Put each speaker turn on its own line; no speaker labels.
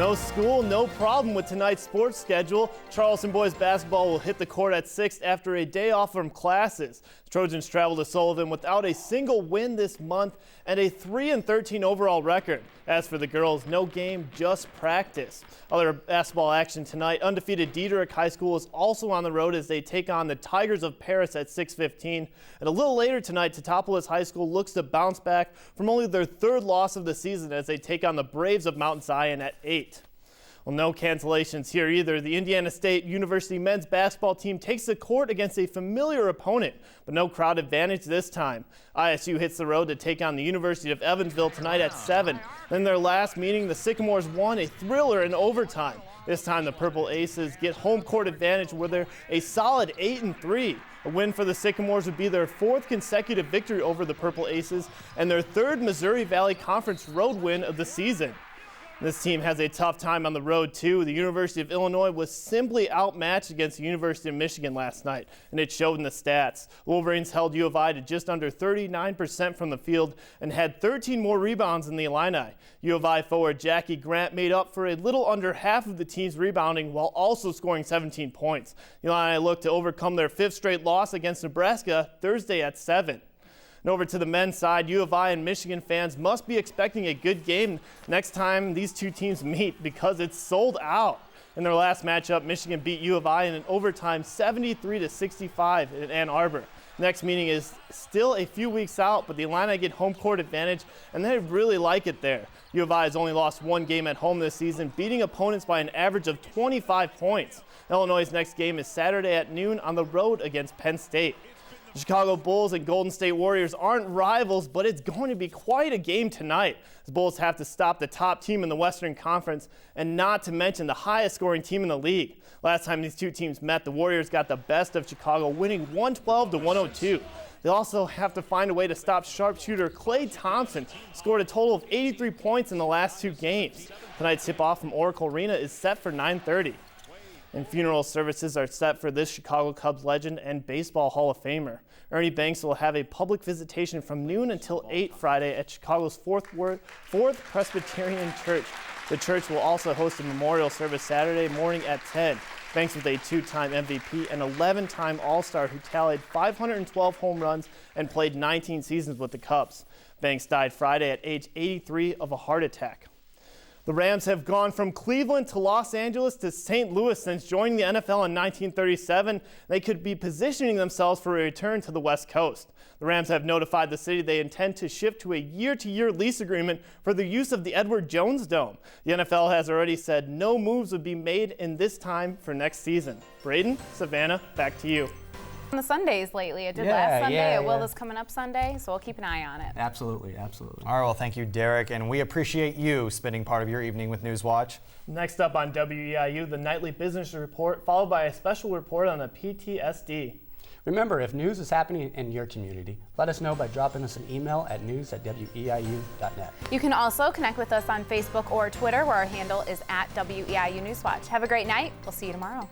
No school, no problem with tonight's sports schedule. Charleston boys basketball will hit the court at 6 after a day off from classes. The Trojans travel to Sullivan without a single win this month and a 3-13 overall record. As for the girls, no game, just practice. Other basketball action tonight, undefeated Diederich High School is also on the road as they take on the Tigers of Paris at 6:15. And a little later tonight, Teutopolis High School looks to bounce back from only their third loss of the season as they take on the Braves of Mount Zion at 8. Well, no cancellations here either. The Indiana State University men's basketball team takes the court against a familiar opponent, but no crowd advantage this time. ISU hits the road to take on the University of Evansville tonight at 7. In their last meeting, the Sycamores won a thriller in overtime. This time, the Purple Aces get home court advantage where they're a solid 8-3. A win for the Sycamores would be their 4th consecutive victory over the Purple Aces and their 3rd Missouri Valley Conference road win of the season. This team has a tough time on the road, too. The University of Illinois was simply outmatched against the University of Michigan last night, and it showed in the stats. Wolverines held U of I to just under 39% from the field and had 13 more rebounds than the Illini. U of I forward Jackie Grant made up for a little under half of the team's rebounding while also scoring 17 points. The Illini look to overcome their 5th straight loss against Nebraska Thursday at 7. And over to the men's side, U of I and Michigan fans must be expecting a good game next time these two teams meet because it's sold out. In their last matchup, Michigan beat U of I in an overtime 73-65 in Ann Arbor. Next meeting is still a few weeks out, but the Illini get home court advantage, and they really like it there. U of I has only lost one game at home this season, beating opponents by an average of 25 points. Illinois' next game is Saturday at noon on the road against Penn State. The Chicago Bulls and Golden State Warriors aren't rivals, but it's going to be quite a game tonight. The Bulls have to stop the top team in the Western Conference, and not to mention the highest scoring team in the league. Last time these two teams met, the Warriors got the best of Chicago, winning 112-102. They also have to find a way to stop sharpshooter Klay Thompson, who scored a total of 83 points in the last 2 games. Tonight's tip-off from Oracle Arena is set for 9:30. And funeral services are set for this Chicago Cubs legend and Baseball Hall of Famer. Ernie Banks will have a public visitation from noon until 8 Friday at Chicago's Fourth Presbyterian Church. The church will also host a memorial service Saturday morning at 10. Banks was a 2-time MVP and 11-time All-Star who tallied 512 home runs and played 19 seasons with the Cubs. Banks died Friday at age 83 of a heart attack. The Rams have gone from Cleveland to Los Angeles to St. Louis since joining the NFL in 1937. They could be positioning themselves for a return to the West Coast. The Rams have notified the city they intend to shift to a year-to-year lease agreement for the use of the Edward Jones Dome. The NFL has already said no moves would be made in this time for next season. Braden, Savannah, back to you.
On the Sundays lately. It did last Sunday. It will this coming up Sunday, so we'll keep an eye on it.
Absolutely, absolutely.
All right, well, thank you, Derek, and we appreciate you spending part of your evening with Newswatch.
Next up on WEIU, the nightly business report, followed by a special report on the PTSD.
Remember, if news is happening in your community, let us know by dropping us an email at news@weiu.net.
You can also connect with us on Facebook or Twitter, where our handle is @WEIU Newswatch. Have a great night. We'll see you tomorrow.